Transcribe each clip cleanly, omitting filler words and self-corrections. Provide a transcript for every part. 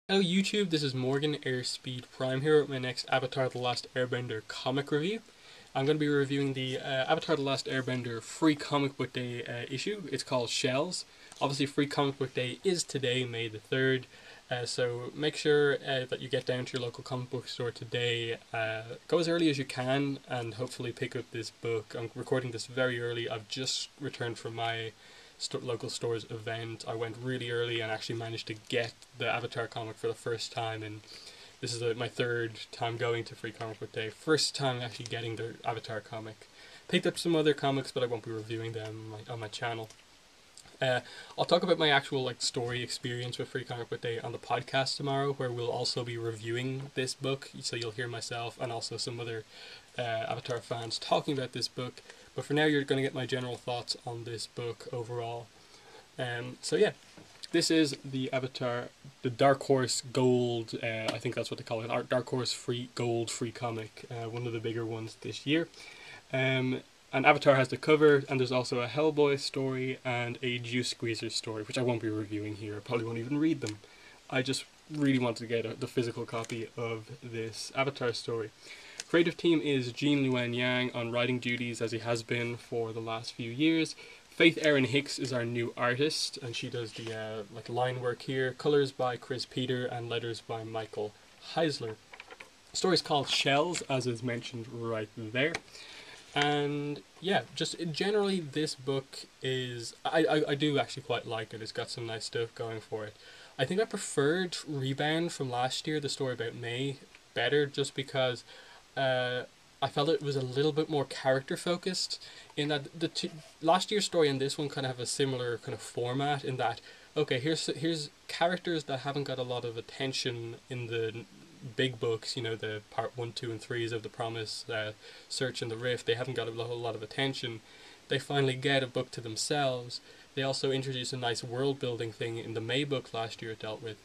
Hello YouTube, this is Morgan Airspeed Prime here with my next Avatar The Last Airbender comic review. I'm going to be reviewing the Avatar The Last Airbender Free Comic Book Day issue. It's called Shells. Obviously Free Comic Book Day is today, May the 3rd, so make sure that you get down to your local comic book store today. Go as early as you can and hopefully pick up this book. I'm recording this very early. I've just returned from my local stores event. I went really early and actually managed to get the Avatar comic for the first time, and this is my third time going to Free Comic Book Day. First time actually getting the Avatar comic. Picked up some other comics, but I won't be reviewing them on my channel. I'll talk about my actual story experience with Free Comic Book Day on the podcast tomorrow, where we'll also be reviewing this book. So you'll hear myself and also some other Avatar fans talking about this book. But for now, you're going to get my general thoughts on this book overall. So yeah, this is the Avatar, the Dark Horse Gold. I think that's what they call it. Dark Horse Gold free comic. One of the bigger ones this year. And Avatar has the cover, and there's also a Hellboy story and a Juice Squeezer story, which I won't be reviewing here. I probably won't even read them. I just really want to get the physical copy of this Avatar story. Creative team is Jean Luen Yang on writing duties, as he has been for the last few years. Faith Erin Hicks is our new artist, and she does the line work here. Colors by Chris Peter and letters by Michael Heisler. The story is called Shells, as is mentioned right there. And yeah, just generally this book is, I do actually quite like it. It's got some nice stuff going for it. I think I preferred Rebound from last year, the story about May, better, just because I felt it was a little bit more character focused, in that the last year's story and this one kind of have a similar kind of format, in that okay, here's characters that haven't got a lot of attention in the big books, you know, the part 1, 2 and 3s of The Promise, Search and the Rift. They haven't got a whole lot of attention. They finally get a book to themselves. They also introduced a nice world building thing in the May book last year. It dealt with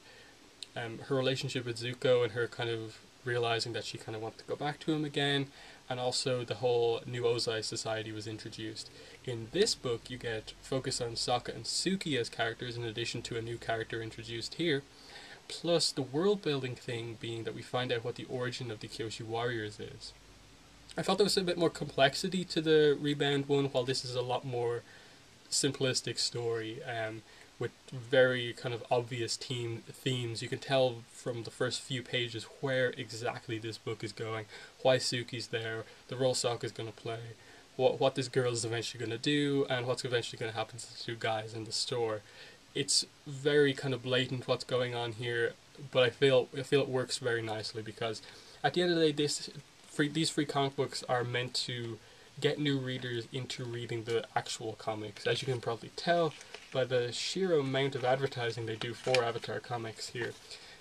her relationship with Zuko and her kind of realizing that she kind of wants to go back to him again, and also the whole New Ozai society was introduced. In this book you get focus on Sokka and Sookie as characters, in addition to a new character introduced here, plus the world building thing being that we find out what the origin of the Kyoshi Warriors is. I felt there was a bit more complexity to the Rebound one, while this is a lot more simplistic story, with very kind of obvious themes. You can tell from the first few pages where exactly this book is going, why Sookie's there, the role Sokka's going to play, what this girl is eventually going to do, and what's eventually going to happen to the two guys in the store. It's very kind of blatant what's going on here, but I feel it works very nicely, because at the end of the day, these free comic books are meant to get new readers into reading the actual comics, as you can probably tell by the sheer amount of advertising they do for Avatar comics here.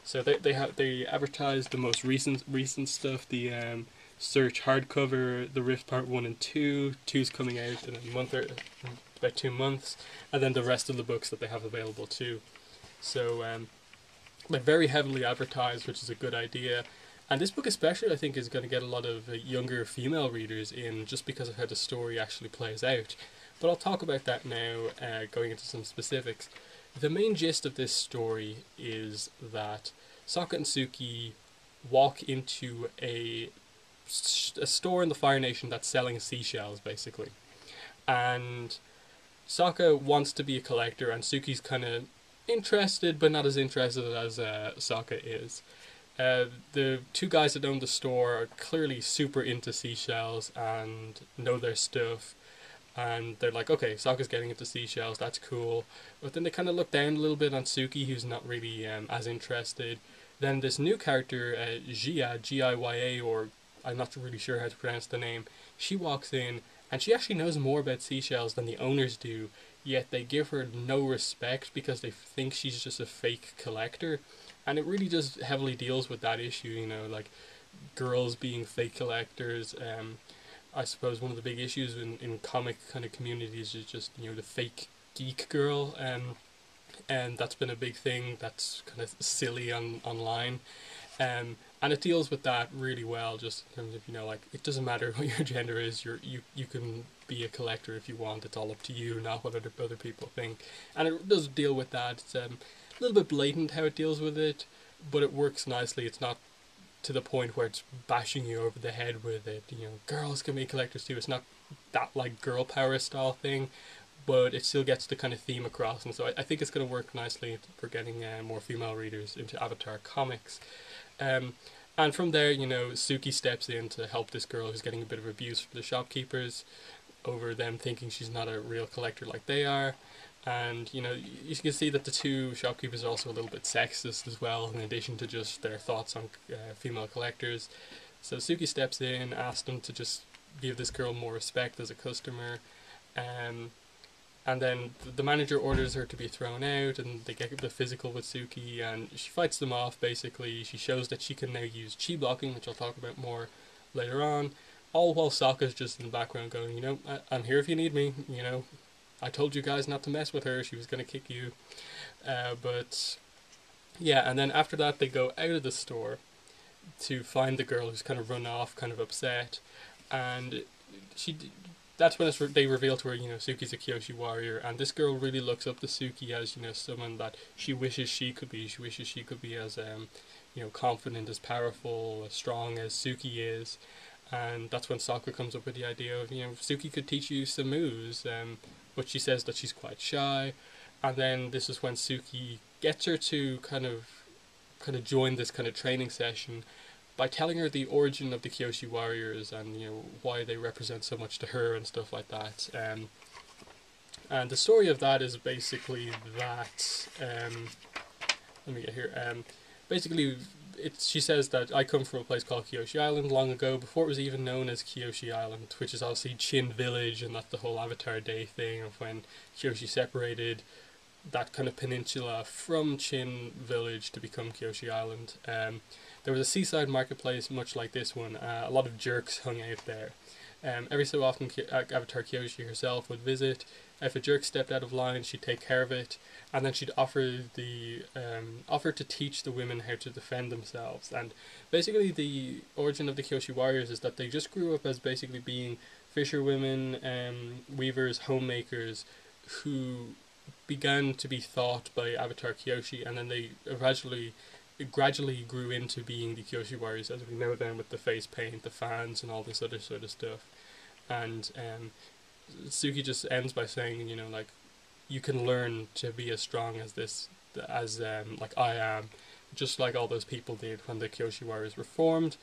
So they advertise the most recent stuff, the Search hardcover, the Rift Part 1 and 2. 2's coming out in a month, or about 2 months, and then the rest of the books that they have available too. So they're very heavily advertised, which is a good idea. And this book especially, I think, is going to get a lot of younger female readers in, just because of how the story actually plays out. But I'll talk about that now, going into some specifics. The main gist of this story is that Sokka and Sookie walk into a store in the Fire Nation that's selling seashells, basically. And Sokka wants to be a collector, and Sookie's kind of interested, but not as interested as Sokka is. The two guys that own the store are clearly super into seashells and know their stuff, and they're like, okay, Sokka's getting into seashells, that's cool. But then they kind of look down a little bit on Sookie, who's not really as interested. Then this new character, Giya, Giya, or I'm not really sure how to pronounce the name, she walks in, and she actually knows more about seashells than the owners do, yet they give her no respect because they think she's just a fake collector. And it really just heavily deals with that issue, you know, like girls being fake collectors. I suppose one of the big issues in comic kind of communities is just, you know, the fake geek girl, and that's been a big thing that's kind of silly online. And it deals with that really well, just in terms of, you know, like, it doesn't matter what your gender is, you can be a collector if you want, it's all up to you, not what other people think. And it does deal with that. It's a little bit blatant how it deals with it, but it works nicely. It's not to the point where it's bashing you over the head with it. You know, girls can be collectors too. It's not that like girl power style thing, but it still gets the kind of theme across, and so I think it's going to work nicely for getting more female readers into Avatar comics. Um, and from there, you know, Sookie steps in to help this girl who's getting a bit of abuse from the shopkeepers over them thinking she's not a real collector like they are. And, you know, you can see that the two shopkeepers are also a little bit sexist as well, in addition to just their thoughts on female collectors. So Sookie steps in, asks them to just give this girl more respect as a customer. Um, and then the manager orders her to be thrown out, and they get a bit physical with Sookie, and she fights them off, basically. She shows that she can now use chi blocking, which I'll talk about more later on. All while Sokka's just in the background going, you know, I'm here if you need me, you know. I told you guys not to mess with her, she was going to kick you. But, yeah, and then after that they go out of the store to find the girl who's kind of run off, kind of upset. And she that's when they reveal to her, you know, Suki's a Kyoshi warrior, and this girl really looks up to Sookie as, you know, someone that she wishes she could be. She wishes she could be as, you know, confident, as powerful, as strong as Sookie is. And that's when Sokka comes up with the idea of, you know, Sookie could teach you some moves, but she says that she's quite shy. And then this is when Sookie gets her to kind of join this kind of training session by telling her the origin of the Kyoshi warriors and, you know, why they represent so much to her and stuff like that. And the story of that is basically that. Let me get here. Basically, she says that I come from a place called Kyoshi Island long ago, before it was even known as Kyoshi Island, which is obviously Chin Village, and that's the whole Avatar Day thing of when Kyoshi separated that kind of peninsula from Chin Village to become Kyoshi Island. There was a seaside marketplace much like this one. A lot of jerks hung out there. Every so often Avatar Kyoshi herself would visit. If a jerk stepped out of line, she'd take care of it, and then she'd offer to teach the women how to defend themselves. And basically the origin of the Kyoshi warriors is that they just grew up as basically being fisherwomen, weavers, homemakers, who began to be taught by Avatar Kyoshi, and then they gradually grew into being the Kyoshi warriors as we know them, with the face paint, the fans, and all this other sort of stuff. And Sookie just ends by saying, you know, like, you can learn to be as strong as this, like I am, just like all those people did when the Kyoshi warriors were formed.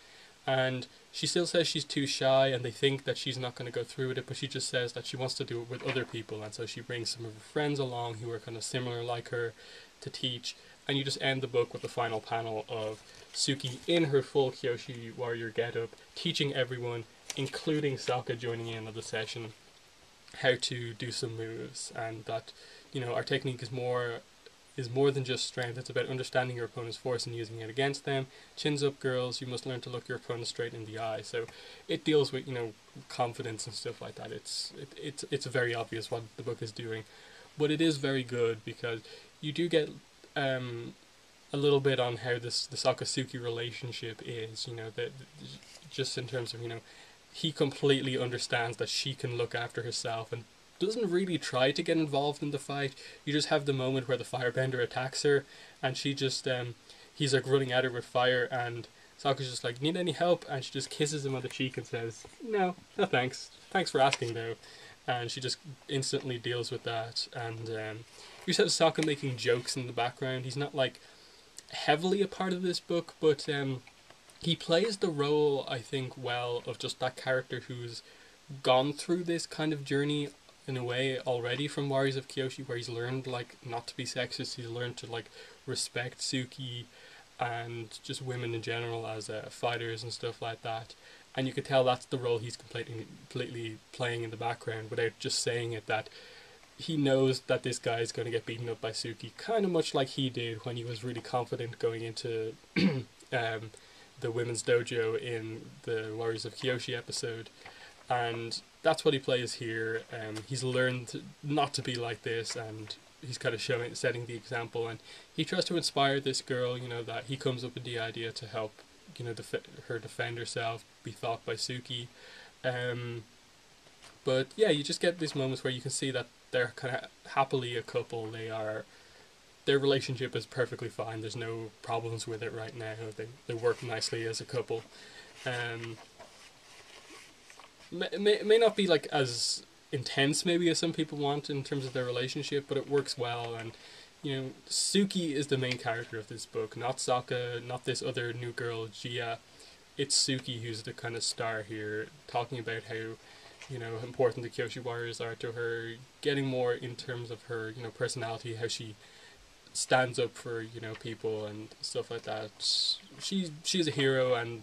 And she still says she's too shy, and they think that she's not going to go through with it, but she just says that she wants to do it with other people, and so she brings some of her friends along who are kind of similar like her to teach. And you just end the book with the final panel of Sookie in her full Kyoshi warrior getup, teaching everyone, including Sokka joining in on the session, how to do some moves, and that, you know, our technique is more than just strength. It's about understanding your opponent's force and using it against them. Chins up, girls, you must learn to look your opponent straight in the eye. So it deals with, you know, confidence and stuff like that. It's very obvious what the book is doing, but it is very good because you do get a little bit on how the Sokka Sookie relationship is, you know, that just in terms of, you know, he completely understands that she can look after herself and doesn't really try to get involved in the fight. You just have the moment where the firebender attacks her, and she just he's like running at her with fire, and Sokka's just like, need any help? And she just kisses him on the cheek and says, no thanks for asking though. And she just instantly deals with that. And you said Sokka making jokes in the background. He's not like heavily a part of this book, but he plays the role, I think, well, of just that character who's gone through this kind of journey in a way already from Warriors of Kyoshi, where he's learned like not to be sexist. He's learned to like respect Sookie and just women in general as fighters and stuff like that. And you could tell that's the role he's completely playing in the background without just saying it, that he knows that this guy is going to get beaten up by Sookie, kind of much like he did when he was really confident going into the women's dojo in the Warriors of Kyoshi episode. And that's what he plays here. He's learned not to be like this, and he's kind of setting the example, and he tries to inspire this girl, you know, that he comes up with the idea to help, you know, her defend herself, be taught by Sookie. But yeah, you just get these moments where you can see that they're kind of happily a couple. They are their relationship is perfectly fine. There's no problems with it right now. They work nicely as a couple. Um, may not be like as intense maybe as some people want in terms of their relationship, but it works well. And Sookie is the main character of this book, not Sokka, not this other new girl Gia. It's Sookie who's the kind of star here, talking about how important the Kyoshi warriors are to her, getting more in terms of her personality, how she stands up for people and stuff like that. She's a hero, and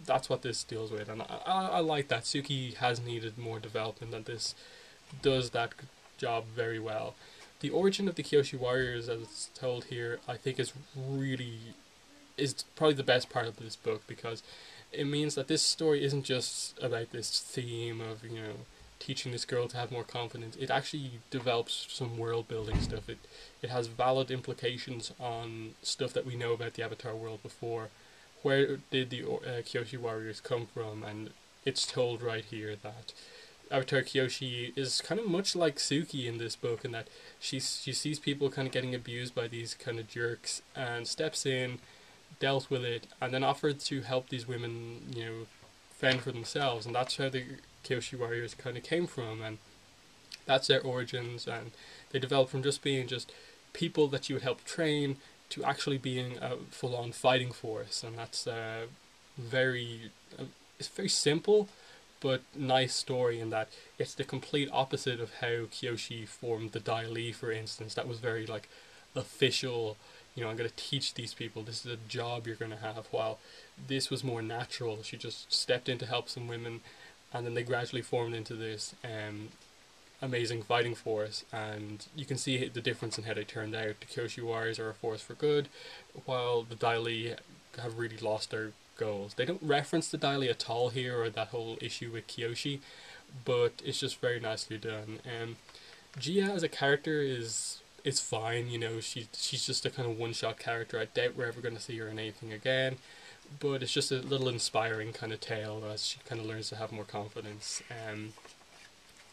that's what this deals with, and I like that. Sookie has needed more development, and this does that job very well. The origin of the Kyoshi warriors, as it's told here, I think is probably the best part of this book, because it means that this story isn't just about this theme of teaching this girl to have more confidence. It actually develops some world building stuff. It has valid implications on stuff that we know about the Avatar world before. Where did the Kyoshi warriors come from? And it's told right here that Avatar Kyoshi is kind of much like Sookie in this book, in that she sees people kind of getting abused by these kind of jerks and steps in, dealt with it, and then offered to help these women, fend for themselves. And that's how the Kyoshi warriors kind of came from, and that's their origins. And they developed from just being just people that you would help train to actually being a full-on fighting force. And that's it's very simple but nice story, in that it's the complete opposite of how Kyoshi formed the Dai Li, for instance. That was very like official, I'm going to teach these people, this is a job you're going to have, while this was more natural. She just stepped in to help some women, and then they gradually formed into this amazing fighting force. And you can see the difference in how they turned out. The Kyoshi warriors are a force for good, while the Dai Li have really lost their goals. They don't reference the Dai Li at all here, or that whole issue with Kyoshi, but it's just very nicely done. Gia as a character is fine. She's just a kind of one-shot character. I doubt we're ever going to see her in anything again, but it's just a little inspiring kind of tale as she kind of learns to have more confidence.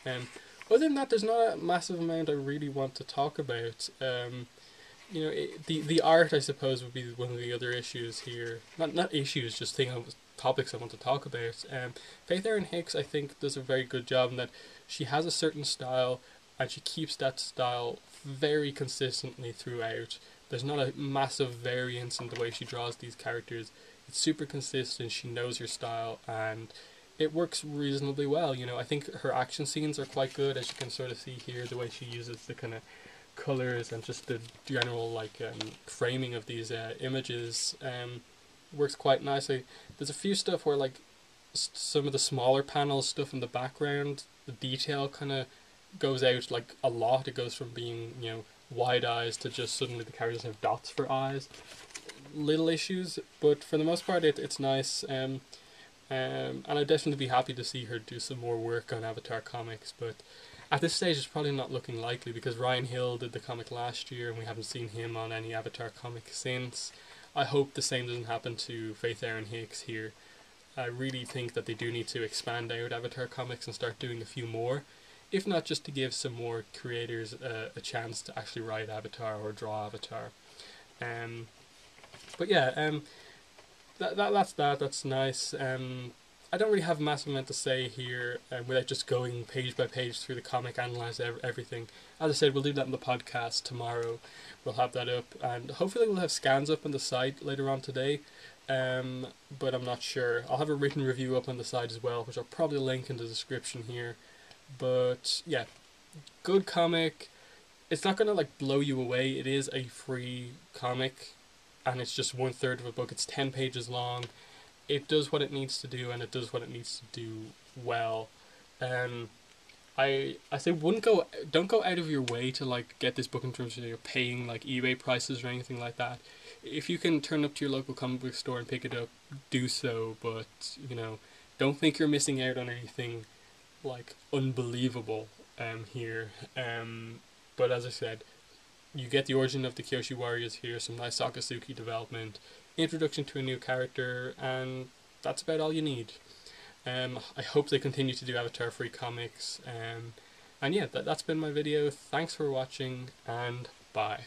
Other than that, there's not a massive amount I really want to talk about. The art, I suppose, would be one of the other issues here. Not issues, just topics I want to talk about. Faith Erin Hicks, I think, does a very good job in that she has a certain style, and she keeps that style very consistently throughout. There's not a massive variance in the way she draws these characters. It's super consistent. She knows her style, and it works reasonably well. I think her action scenes are quite good, as you can sort of see here, the way she uses the kind of colors and just the general framing of these images works quite nicely. There's a few stuff where some of the smaller panels stuff in the background, the detail kind of goes out a lot. It goes from being wide eyes to just suddenly the characters have dots for eyes. Little issues, but for the most part it's nice. And I'd definitely be happy to see her do some more work on Avatar comics, but at this stage it's probably not looking likely, because Ryan Hill did the comic last year and we haven't seen him on any Avatar comic since. I hope the same doesn't happen to Faith Erin Hicks here. I really think that they do need to expand out Avatar comics and start doing a few more, if not just to give some more creators a chance to actually write Avatar or draw Avatar. But yeah, that's nice. I don't really have a massive amount to say here without just going page by page through the comic, analyze everything. As I said, we'll do that in the podcast tomorrow. We'll have that up, and hopefully we'll have scans up on the site later on today. But I'm not sure. I'll have a written review up on the site as well, which I'll probably link in the description here. But yeah, good comic. It's not gonna blow you away. It is a free comic, and it's just 1/3 of a book. It's 10 pages long. It does what it needs to do, and it does what it needs to do well. I say don't go out of your way to get this book in terms of paying eBay prices or anything like that. If you can turn up to your local comic book store and pick it up, do so. But don't think you're missing out on anything unbelievable here. But as I said, you get the origin of the Kyoshi warriors here, some nice Sokka Sookie development, introduction to a new character, and that's about all you need. I hope they continue to do Avatar free comics. And yeah, that's been my video. Thanks for watching, and bye.